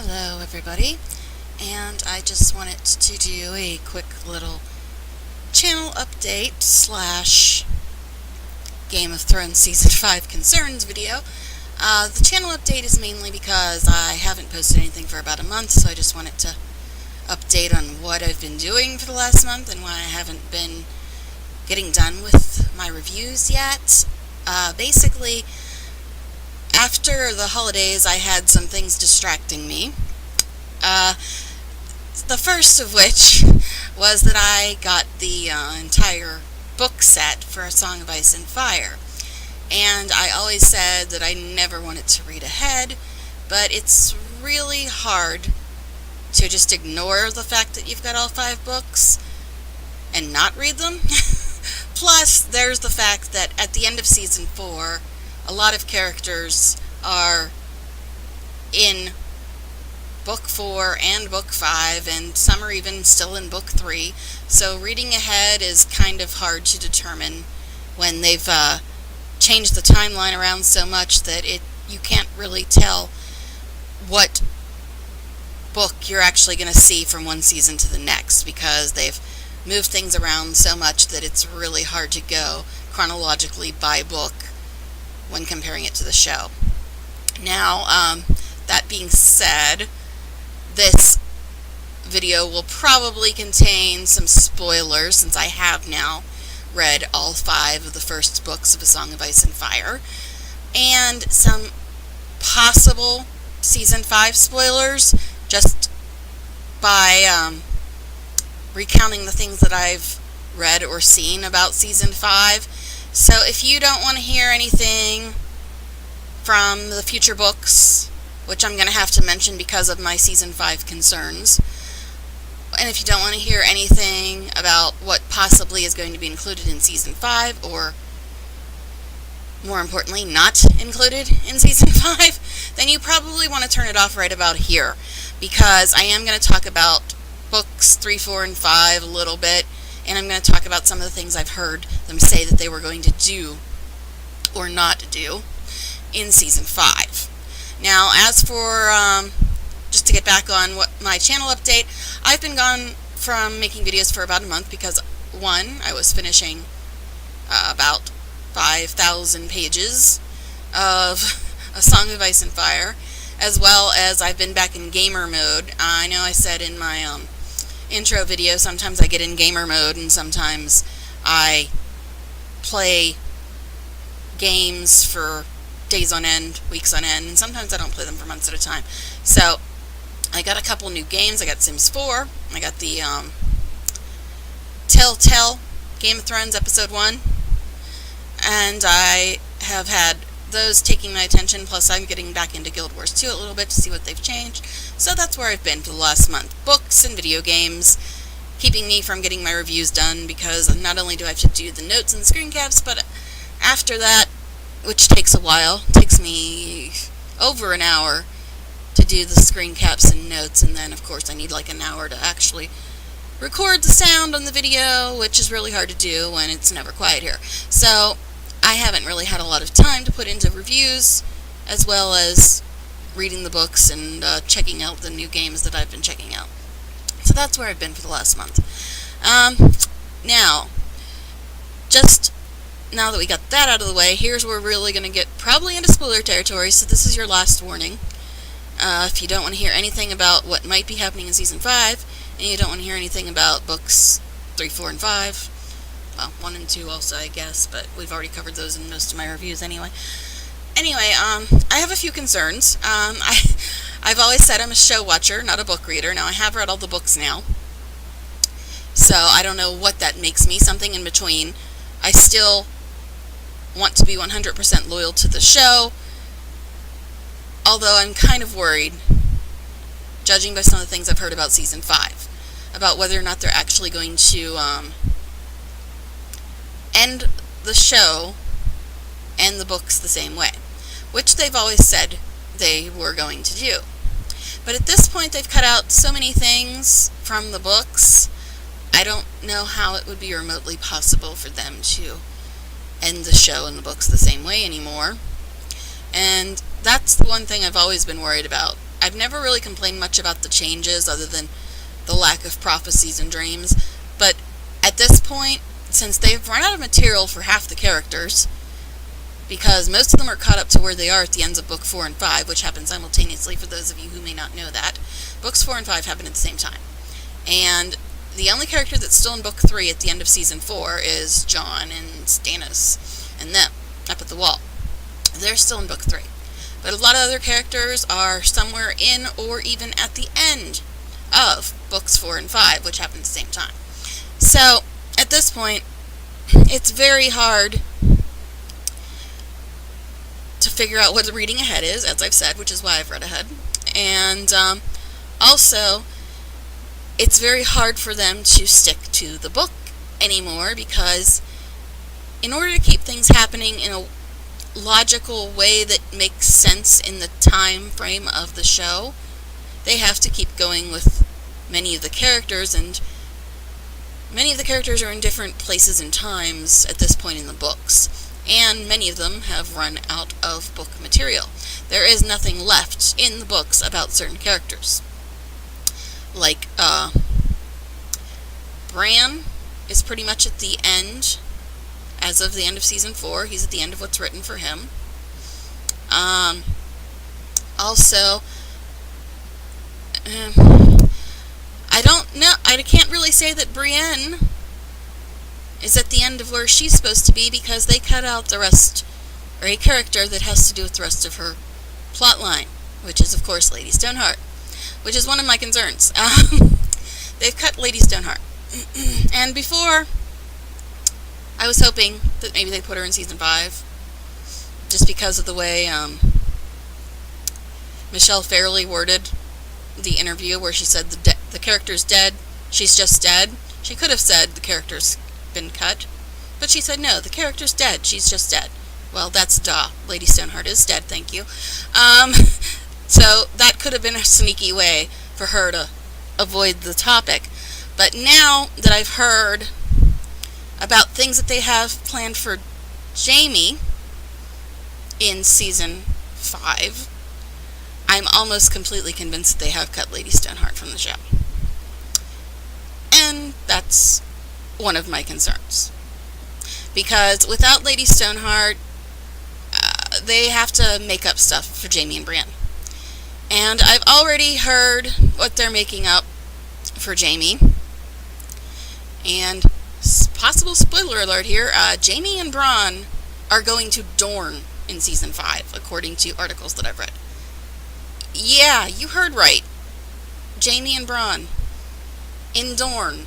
Hello everybody, and I just wanted to do a quick little channel update slash Game of Thrones Season 5 concerns video. The channel update is mainly because I haven't posted anything for about a month, so I just wanted to update on what I've been doing for the last month and why I haven't been getting done with my reviews yet. Basically, after the holidays, I had some things distracting me. The first of which was that I got the entire book set for A Song of Ice and Fire. And I always said that I never wanted to read ahead, but it's really hard to just ignore the fact that you've got all 5 books and not read them. Plus, there's the fact that at the end of Season 4, a lot of characters are in Book 4 and Book 5, and some are even still in Book 3, so reading ahead is kind of hard to determine when they've changed the timeline around so much that you can't really tell what book you're actually going to see from one season to the next, because they've moved things around so much that it's really hard to go chronologically by book when comparing it to the show. Now, that being said, this video will probably contain some spoilers, since I have now read all 5 of the first books of A Song of Ice and Fire, and some possible Season 5 spoilers, just by recounting the things that I've read or seen about Season 5. So if you don't want to hear anything from the future books, which I'm going to have to mention because of my Season 5 concerns, and if you don't want to hear anything about what possibly is going to be included in Season 5, or more importantly, not included in Season 5, then you probably want to turn it off right about here, because I am going to talk about books 3, 4, and 5 a little bit, and I'm going to talk about some of the things I've heard them say that they were going to do or not do in Season 5. Now, as for, just to get back on what my channel update, I've been gone from making videos for about a month because, one, I was finishing about 5,000 pages of A Song of Ice and Fire, as well as I've been back in gamer mode. I know I said in my intro video, sometimes I get in gamer mode and sometimes I play games for days on end, weeks on end, and sometimes I don't play them for months at a time. So I got a couple new games. I got Sims 4, I got the Telltale Game of Thrones Episode 1, and I have had those taking my attention, plus I'm getting back into Guild Wars 2 a little bit to see what they've changed. So that's where I've been for the last month. Books and video games, keeping me from getting my reviews done, because not only do I have to do the notes and the screen caps, but after that, which takes a while, takes me over an hour to do the screen caps and notes, and then of course I need like an hour to actually record the sound on the video, which is really hard to do when it's never quiet here. So I haven't really had a lot of time to put into reviews, as well as reading the books and checking out the new games that I've been checking out. So that's where I've been for the last month. Now, just now that we got that out of the way, here's where we're really going to get probably into spoiler territory, so this is your last warning. If you don't want to hear anything about what might be happening in Season 5, and you don't want to hear anything about books 3, 4, and 5, well, 1 and 2 also, I guess, but we've already covered those in most of my reviews anyway. Anyway, I have a few concerns. I've always said I'm a show watcher, not a book reader. Now, I have read all the books now, so I don't know what that makes me, something in between. I still want to be 100% loyal to the show, although I'm kind of worried, judging by some of the things I've heard about Season 5, about whether or not they're actually going to end the show and the books the same way, which they've always said they were going to do. But at this point, they've cut out so many things from the books, I don't know how it would be remotely possible for them to end the show and the books the same way anymore. And that's the one thing I've always been worried about, I've never really complained much about the changes other than the lack of prophecies and dreams. But at this point, since they've run out of material for half the characters, because most of them are caught up to where they are at the ends of Book 4 and 5, which happen simultaneously for those of you who may not know that. Books 4 and 5 happen at the same time. And the only character that's still in Book 3 at the end of Season 4 is John and Stannis and them up at the wall. They're still in Book 3. But a lot of other characters are somewhere in or even at the end of Books 4 and 5, which happen at the same time. So, at this point, it's very hard to figure out what the reading ahead is, as I've said, which is why I've read ahead. And also, it's very hard for them to stick to the book anymore, because in order to keep things happening in a logical way that makes sense in the time frame of the show, they have to keep going with many of the characters, and many of the characters are in different places and times at this point in the books, and many of them have run out of book material. There is nothing left in the books about certain characters. Like, Bran is pretty much at the end. As of the end of Season 4, he's at the end of what's written for him. Also, I don't know, I can't really say that Brienne is at the end of where she's supposed to be, because they cut out the rest, or a character that has to do with the rest of her plot line, which is, of course, Lady Stoneheart, which is one of my concerns. They've cut Lady Stoneheart. And before, I was hoping that maybe they put her in Season 5, just because of the way Michelle Fairley worded the interview, where she said the character's dead, she's just dead. She could have said the character's been cut, but she said no, the character's dead, she's just dead. Well, that's duh. Lady Stoneheart is dead, thank you. So that could have been a sneaky way for her to avoid the topic. But now that I've heard about things that they have planned for Jaime in Season 5, I'm almost completely convinced that they have cut Lady Stoneheart from the show. And that's one of my concerns. Because without Lady Stoneheart, they have to make up stuff for Jaime and Brienne. And I've already heard what they're making up for Jaime. And possible spoiler alert here, Jaime and Bronn are going to Dorne in Season 5, according to articles that I've read. Yeah, you heard right. Jaime and Bronn in Dorne.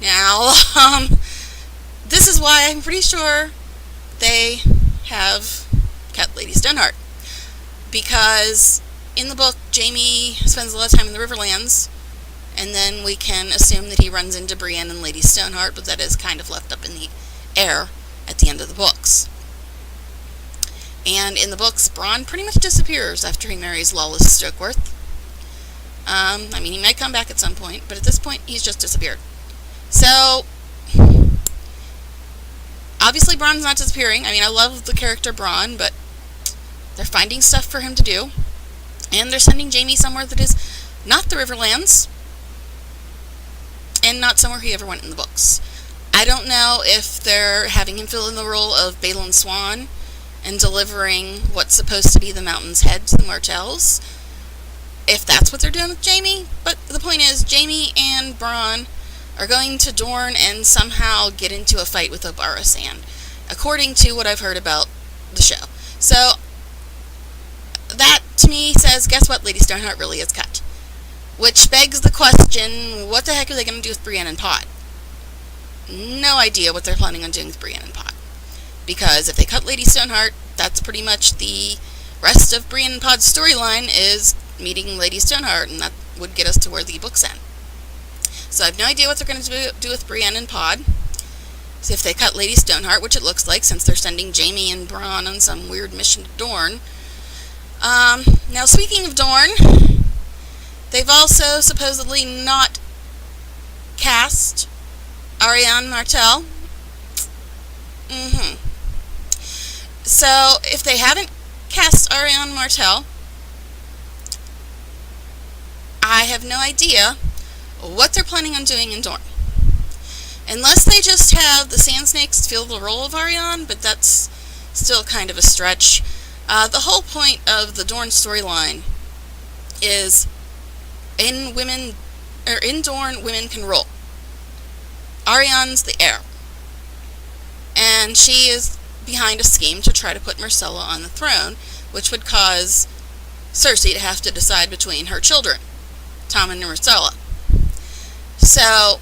Now, this is why I'm pretty sure they have cut Lady Stoneheart. Because in the book, Jaime spends a lot of time in the Riverlands, and then we can assume that he runs into Brienne and Lady Stoneheart, but that is kind of left up in the air at the end of the books. And in the books, Bronn pretty much disappears after he marries Lawless Stokeworth. I mean, he might come back at some point, but at this point, he's just disappeared. So, obviously Bronn's not disappearing. I mean, I love the character Bronn, but they're finding stuff for him to do. And they're sending Jaime somewhere that is not the Riverlands, and not somewhere he ever went in the books. I don't know if they're having him fill in the role of Balon Swan and delivering what's supposed to be the Mountain's Head to the Martells, if that's what they're doing with Jaime. But the point is, Jaime and Bronn are going to Dorne and somehow get into a fight with Obarra-Sand, according to what I've heard about the show. So, that to me says, guess what, Lady Stoneheart really is cut. Which begs the question, what the heck are they going to do with Brienne and Pod? No idea what they're planning on doing with Brienne and Pod. Because if they cut Lady Stoneheart, that's pretty much the rest of Brienne and Pod's storyline is meeting Lady Stoneheart, and that would get us to where the books end. So I have no idea what they're going to do with Brienne and Pod. So if they cut Lady Stoneheart, which it looks like, since they're sending Jaime and Bronn on some weird mission to Dorne. Now, speaking of Dorne, they've also supposedly not cast Ariane Martell. So, if they haven't cast Ariane Martel, I have no idea what they're planning on doing in Dorne. Unless they just have the Sand Snakes fill the role of Ariane, but that's still kind of a stretch. The whole point of the Dorne storyline is in Dorne, women can rule. Ariane's the heir, and she is behind a scheme to try to put Myrcella on the throne, which would cause Cersei to have to decide between her children, Tommen and Myrcella. So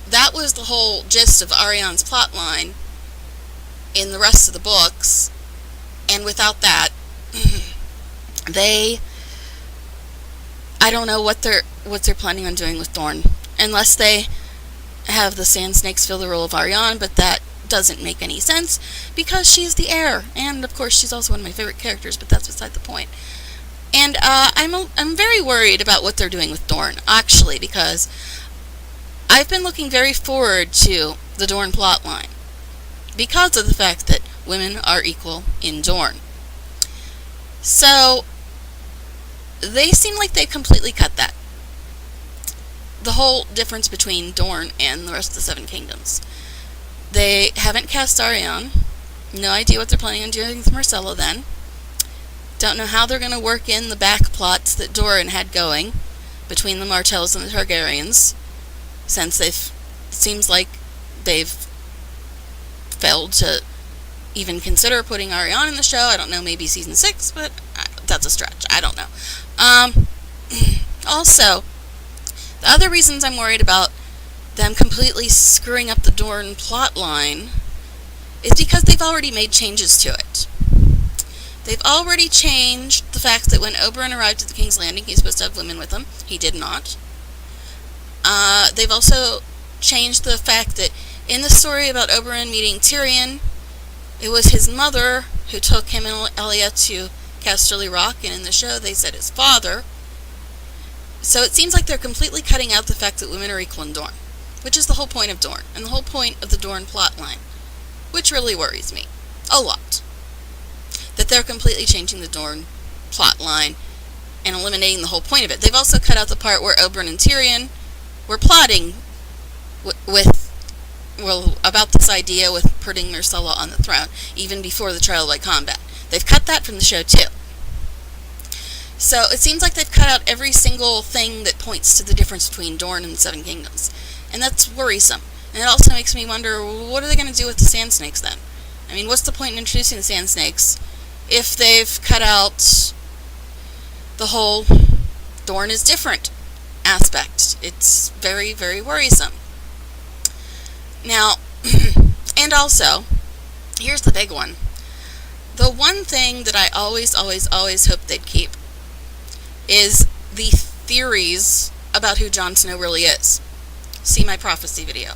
that was the whole gist of Ariane's plotline in the rest of the books, and without that, I don't know what they're planning on doing with Dorne, unless they have the Sand Snakes fill the role of Ariane, but that doesn't make any sense because she's the heir, and of course she's also one of my favorite characters, but that's beside the point. And I'm very worried about what they're doing with Dorne, actually, because I've been looking very forward to the Dorne plotline because of the fact that women are equal in Dorne. So they seem like they completely cut that. The whole difference between Dorne and the rest of the Seven Kingdoms. They haven't cast Ariane. No idea what they're planning on doing with Myrcella then. Don't know how they're going to work in the back plots that Doran had going between the Martells and the Targaryens, since seems like they've failed to even consider putting Ariane in the show. I don't know, maybe season 6, but that's a stretch. I don't know. Also, the other reasons I'm worried about them completely screwing up the Dorne plotline is because they've already made changes to it. They've already changed the fact that when Oberyn arrived at the King's Landing, he's supposed to have women with him. He did not. They've also changed the fact that in the story about Oberyn meeting Tyrion, it was his mother who took him and Elia to Casterly Rock, and in the show they said his father. So it seems like they're completely cutting out the fact that women are equal in Dorne, which is the whole point of Dorne, and the whole point of the Dorne plotline, which really worries me a lot. That they're completely changing the Dorne plotline and eliminating the whole point of it. They've also cut out the part where Oberyn and Tyrion were plotting about this idea with putting Myrcella on the throne, even before the trial by combat. They've cut that from the show too. So it seems like they've cut out every single thing that points to the difference between Dorne and the Seven Kingdoms. And that's worrisome. And it also makes me wonder, what are they going to do with the Sand Snakes then? I mean, what's the point in introducing the Sand Snakes if they've cut out the whole Dorne is different aspect? It's very, very worrisome. Now, and also, here's the big one. The one thing that I always hoped they'd keep is the theories about who Jon Snow really is. See my prophecy video.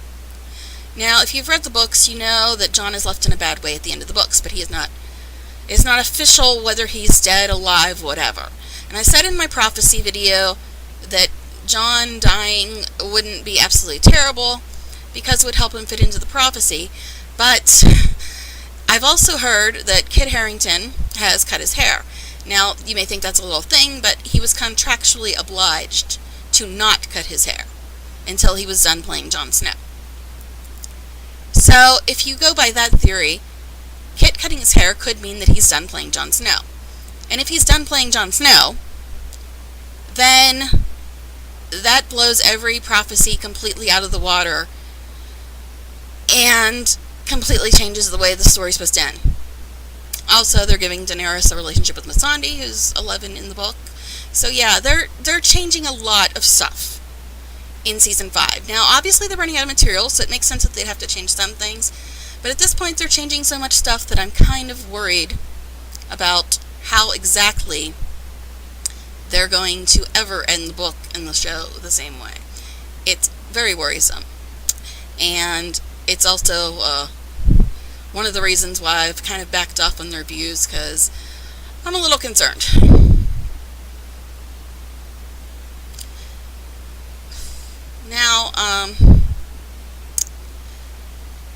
Now, if you've read the books, you know that Jon is left in a bad way at the end of the books, but it's not official whether he's dead, alive, whatever. And I said in my prophecy video that Jon dying wouldn't be absolutely terrible because it would help him fit into the prophecy, but I've also heard that Kit Harington has cut his hair. Now, you may think that's a little thing, but he was contractually obliged to not cut his hair until he was done playing Jon Snow. So, if you go by that theory, Kit cutting his hair could mean that he's done playing Jon Snow. And if he's done playing Jon Snow, then that blows every prophecy completely out of the water and completely changes the way the story's supposed to end. Also, they're giving Daenerys a relationship with Missandei, who's 11 in the book. So yeah, they're changing a lot of stuff in Season 5. Now, obviously they're running out of material, so it makes sense that they'd have to change some things. But at this point, they're changing so much stuff that I'm kind of worried about how exactly they're going to ever end the book and the show the same way. It's very worrisome. And it's also one of the reasons why I've kind of backed off on their views, because I'm a little concerned. Now,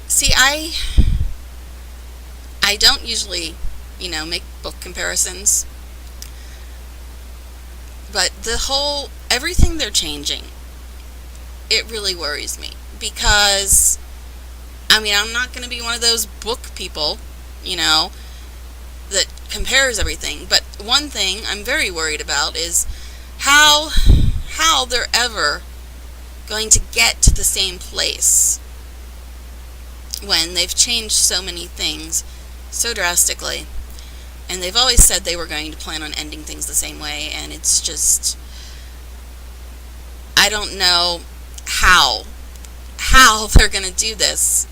see, I don't usually, make book comparisons. But everything they're changing, it really worries me. Because, I'm not going to be one of those book people, that compares everything. But one thing I'm very worried about is how they're ever going to get to the same place when they've changed so many things so drastically. And they've always said they were going to plan on ending things the same way, and it's just, I don't know how they're going to do this.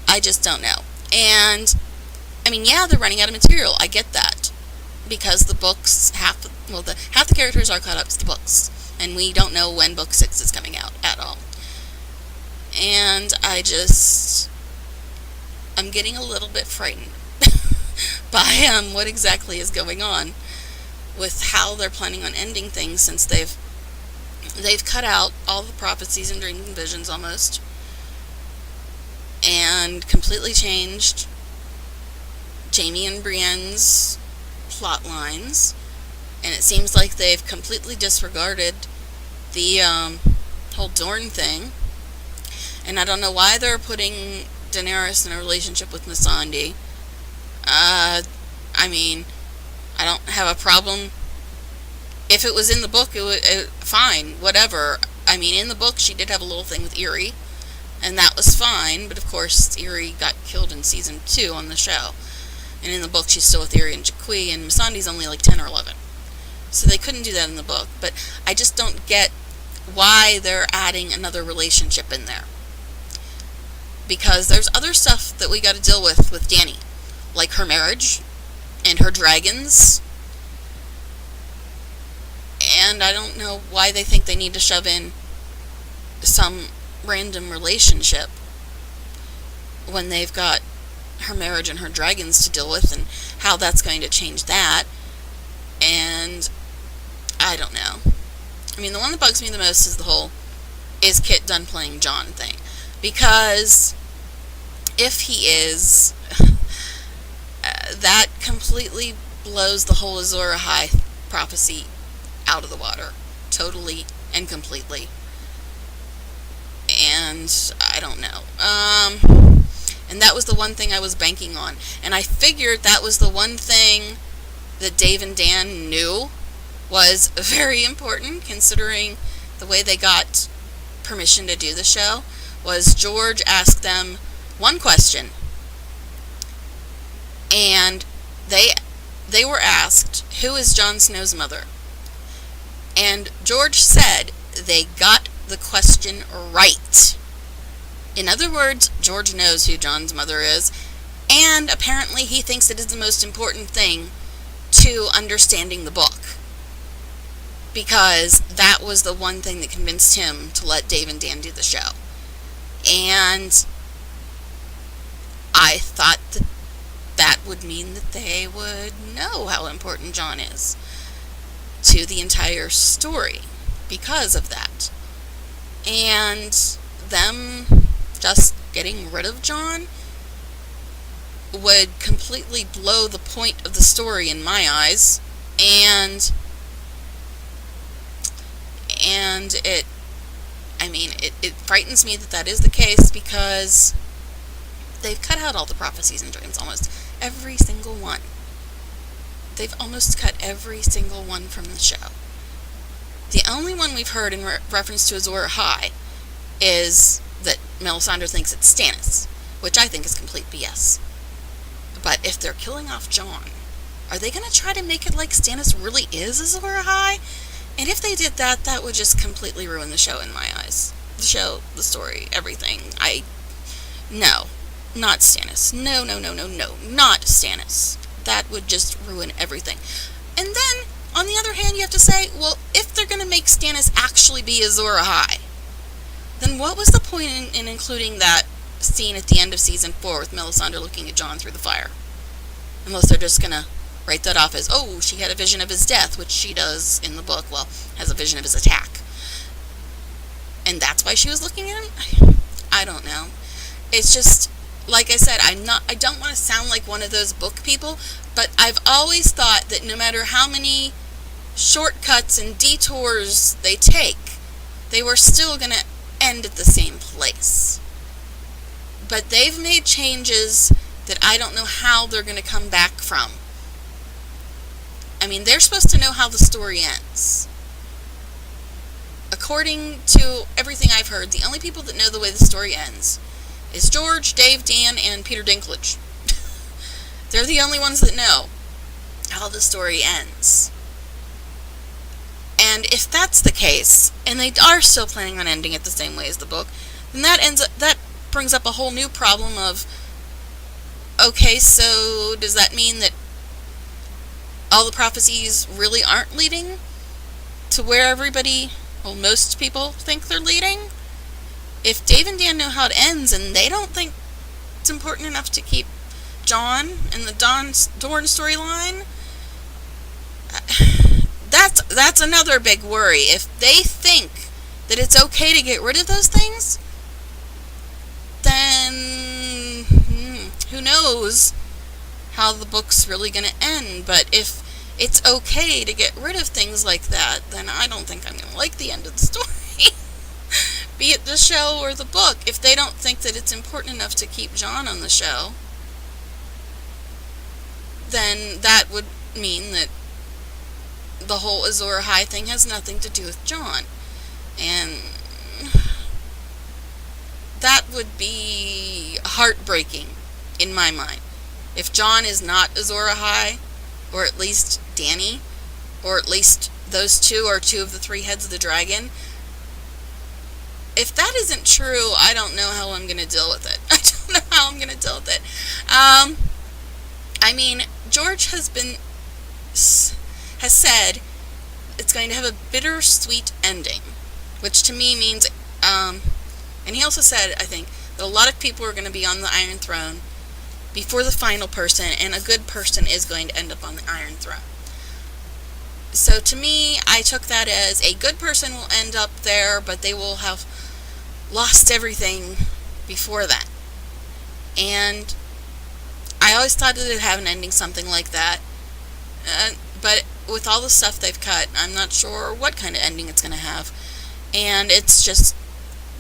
I just don't know. And, yeah, they're running out of material. I get that. Because the books, half the characters are caught up to the books. And we don't know when book 6 is coming out at all. And I'm getting a little bit frightened by what exactly is going on with how they're planning on ending things, since they've cut out all the prophecies and dreams and visions almost, and completely changed Jamie and Brienne's plot lines, and it seems like they've completely disregarded the whole Dorne thing. And I don't know why they're putting Daenerys in a relationship with Missandei. I don't have a problem. If it was in the book, fine, whatever. In the book, she did have a little thing with Eerie, and that was fine, but of course, Eerie got killed in season 2 on the show. And in the book, she's still with Eerie and Jaquie, and Missandei's only like 10 or 11. So they couldn't do that in the book, but I just don't get why they're adding another relationship in there. Because there's other stuff that we got to deal with Dany, like her marriage and her dragons. And I don't know why they think they need to shove in some random relationship when they've got her marriage and her dragons to deal with, and how that's going to change that. And I don't know. The one that bugs me the most is the whole, is Kit done playing Jon thing? Because if he is, that completely blows the whole Azor Ahai prophecy out of the water. Totally and completely. And I don't know. And that was the one thing I was banking on. And I figured that was the one thing that Dave and Dan knew was very important, considering the way they got permission to do the show, was George asked them one question. And they were asked, who is Jon Snow's mother? And George said they got the question right. In other words, George knows who Jon's mother is, and apparently he thinks it is the most important thing to understanding the book. Because that was the one thing that convinced him to let Dave and Dan do the show. And I thought that would mean that they would know how important Jon is to the entire story because of that. And them just getting rid of Jon would completely blow the point of the story in my eyes. And it frightens me that is the case, because they've cut out all the prophecies and dreams, almost every single one. They've almost cut every single one from the show. The only one we've heard in reference to Azor Ahai is that Melisandre thinks it's Stannis, which I think is complete BS. But if they're killing off Jon, are they going to try to make it like Stannis really is Azor Ahai? And if they did that, that would just completely ruin the show in my eyes. The show, the story, everything. No, not Stannis. No, not Stannis. That would just ruin everything. And then, on the other hand, you have to say, well, if they're going to make Stannis actually be Azor Ahai, then what was the point in including that scene at the end of season 4 with Melisandre looking at Jon through the fire? Unless they're just going to write that off as, oh, she had a vision of his death, which she does in the book, has a vision of his attack. And that's why she was looking at him? I don't know. It's just, like I said, I don't want to sound like one of those book people, but I've always thought that no matter how many shortcuts and detours they take, they were still going to end at the same place. But they've made changes that I don't know how they're going to come back from. I mean, they're supposed to know how the story ends. According to everything I've heard, the only people that know the way the story ends is George, Dave, Dan, and Peter Dinklage. They're the only ones that know how the story ends. And if that's the case, and they are still planning on ending it the same way as the book, then that brings up a whole new problem of, okay, so does that mean that all the prophecies really aren't leading to where everybody, well, most people think they're leading? If Dave and Dan know how it ends and they don't think it's important enough to keep John and the Dorn storyline, that's another big worry. If they think that it's okay to get rid of those things, then who knows how the book's really going to end. But if it's okay to get rid of things like that, then I don't think I'm going to like the end of the story. Be it the show or the book. If they don't think that it's important enough to keep John on the show, then that would mean that the whole Azor Ahai thing has nothing to do with John. And that would be heartbreaking in my mind. If John is not Azor Ahai, or at least Danny, or at least those two are two of the three heads of the dragon, if that isn't true, I don't know how I'm going to deal with it. I don't know how I'm going to deal with it. I mean, George has said it's going to have a bittersweet ending, which to me means, and he also said, I think, that a lot of people are going to be on the Iron Throne before the final person, and a good person is going to end up on the Iron Throne. So to me, I took that as a good person will end up there, but they will have lost everything before that. And I always thought that it'd have an ending something like that. But with all the stuff they've cut, I'm not sure what kind of ending it's going to have. And it's just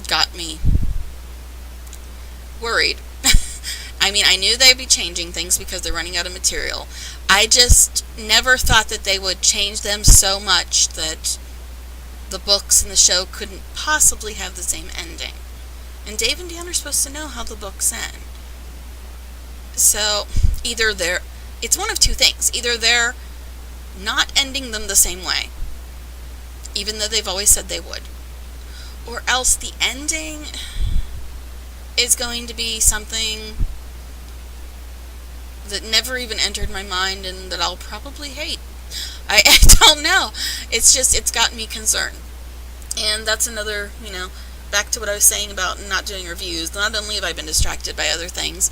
got me worried. I mean, I knew they'd be changing things because they're running out of material. I just never thought that they would change them so much that the books and the show couldn't possibly have the same ending. And Dave and Dan are supposed to know how the books end. So, it's one of two things. Either they're not ending them the same way, even though they've always said they would, or else the ending is going to be something that never even entered my mind and that I'll probably hate. I don't know. It's got me concerned. And that's another, back to what I was saying about not doing reviews. Not only have I been distracted by other things,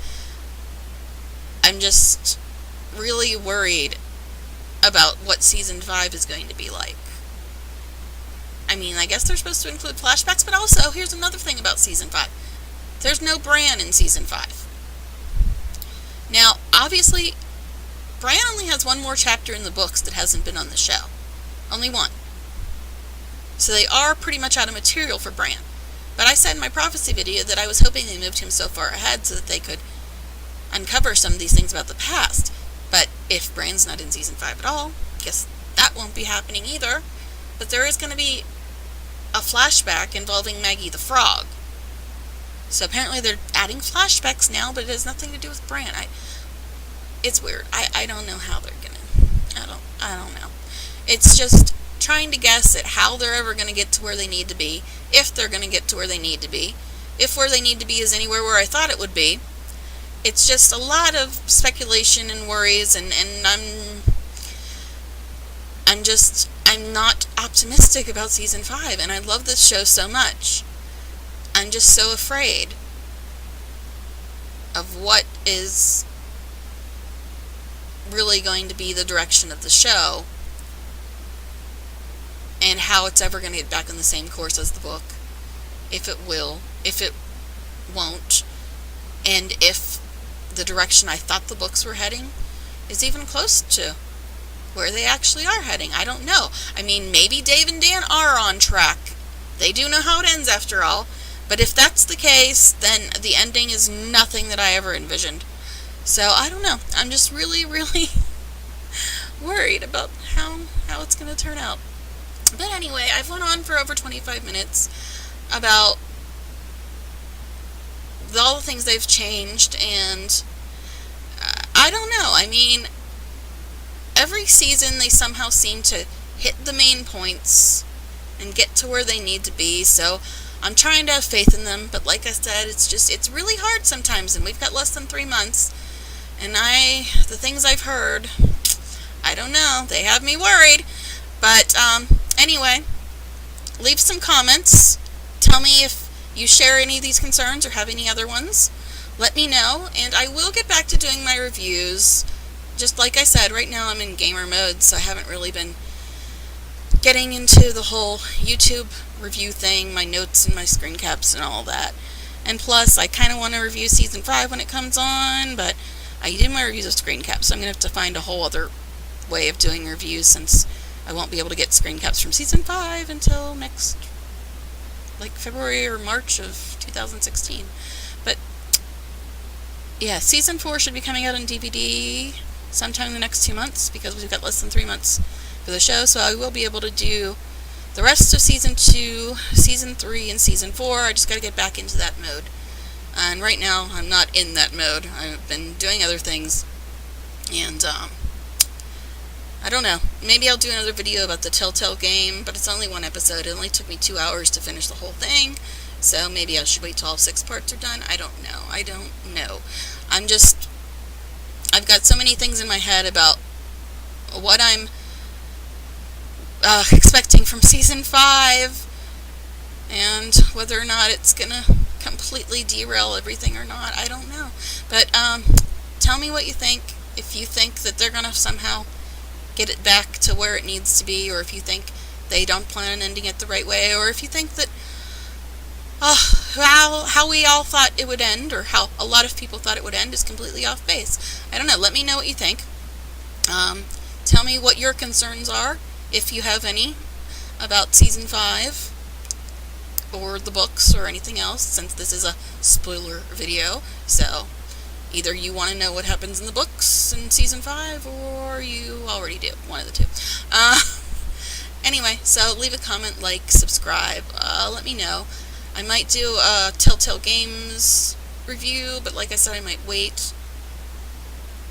I'm just really worried about what season 5 is going to be like. I mean, I guess they're supposed to include flashbacks, but also, here's another thing about season 5. There's no Bran in season 5. Now, obviously, Bran only has one more chapter in the books that hasn't been on the show. Only one. So they are pretty much out of material for Bran. But I said in my prophecy video that I was hoping they moved him so far ahead so that they could uncover some of these things about the past. But if Bran's not in season 5 at all, I guess that won't be happening either. But there is going to be a flashback involving Maggie the Frog. So apparently they're adding flashbacks now, but it has nothing to do with Bran. It's weird. I don't know how they're gonna. I don't know. It's just trying to guess at how they're ever going to get to where they need to be, if they're going to get to where they need to be, if where they need to be is anywhere where I thought it would be. It's just a lot of speculation and worries, and I'm not optimistic about season 5, and I love this show so much. I'm just so afraid of what is really going to be the direction of the show and how it's ever going to get back on the same course as the book. If it will, if it won't. and if the direction I thought the books were heading is even close to where they actually are heading. I don't know. I mean, maybe Dave and Dan are on track. They do know how it ends after all. But if that's the case, then the ending is nothing that I ever envisioned. So I don't know. I'm just really, really worried about how it's going to turn out. But anyway, I've went on for over 25 minutes about all the things they've changed, and I don't know. I mean, every season they somehow seem to hit the main points and get to where they need to be, so I'm trying to have faith in them, but like I said, it's really hard sometimes, and we've got less than 3 months, and the things I've heard, I don't know, they have me worried. But anyway, leave some comments. Tell me if you share any of these concerns or have any other ones. Let me know, and I will get back to doing my reviews. Just like I said, right now I'm in gamer mode, so I haven't really been getting into the whole YouTube review thing, my notes and my screen caps and all that. And plus, I kind of want to review Season 5 when it comes on, but I do my reviews of screen caps, so I'm going to have to find a whole other way of doing reviews, since I won't be able to get screen caps from Season 5 until next, like, February or March of 2016. But yeah, Season 4 should be coming out on DVD sometime in the next 2 months, because we've got less than 3 months for the show, so I will be able to do the rest of Season 2, Season 3, and Season 4. I just got to get back into that mode. And right now, I'm not in that mode. I've been doing other things, and I don't know. Maybe I'll do another video about the Telltale game, but it's only 1 episode. It only took me 2 hours to finish the whole thing, so maybe I should wait till all 6 parts are done. I don't know. I've got so many things in my head about what I'm expecting from Season 5, and whether or not it's gonna completely derail everything or not, I don't know. But tell me what you think. If you think that they're gonna somehow get it back to where it needs to be, or if you think they don't plan on ending it the right way, or if you think that how we all thought it would end, or how a lot of people thought it would end, is completely off base. I don't know. Let me know what you think. Tell me what your concerns are, if you have any, about Season 5, or the books, or anything else, since this is a spoiler video. So either you want to know what happens in the books in Season 5, or you already do. One of the two. Anyway, so leave a comment, like, subscribe. Let me know. I might do a Telltale Games review, but like I said, I might wait.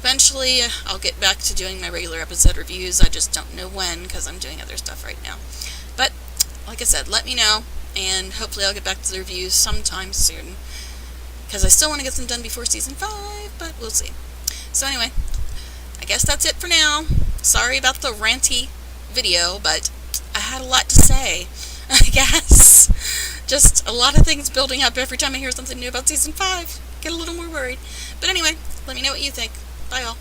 Eventually, I'll get back to doing my regular episode reviews. I just don't know when, because I'm doing other stuff right now. But, like I said, let me know, and hopefully I'll get back to the reviews sometime soon, because I still want to get them done before Season 5, but we'll see. So anyway, I guess that's it for now. Sorry about the ranty video, but I had a lot to say, I guess. Just a lot of things building up every time I hear something new about Season 5. Get a little more worried. But anyway, let me know what you think. Bye all.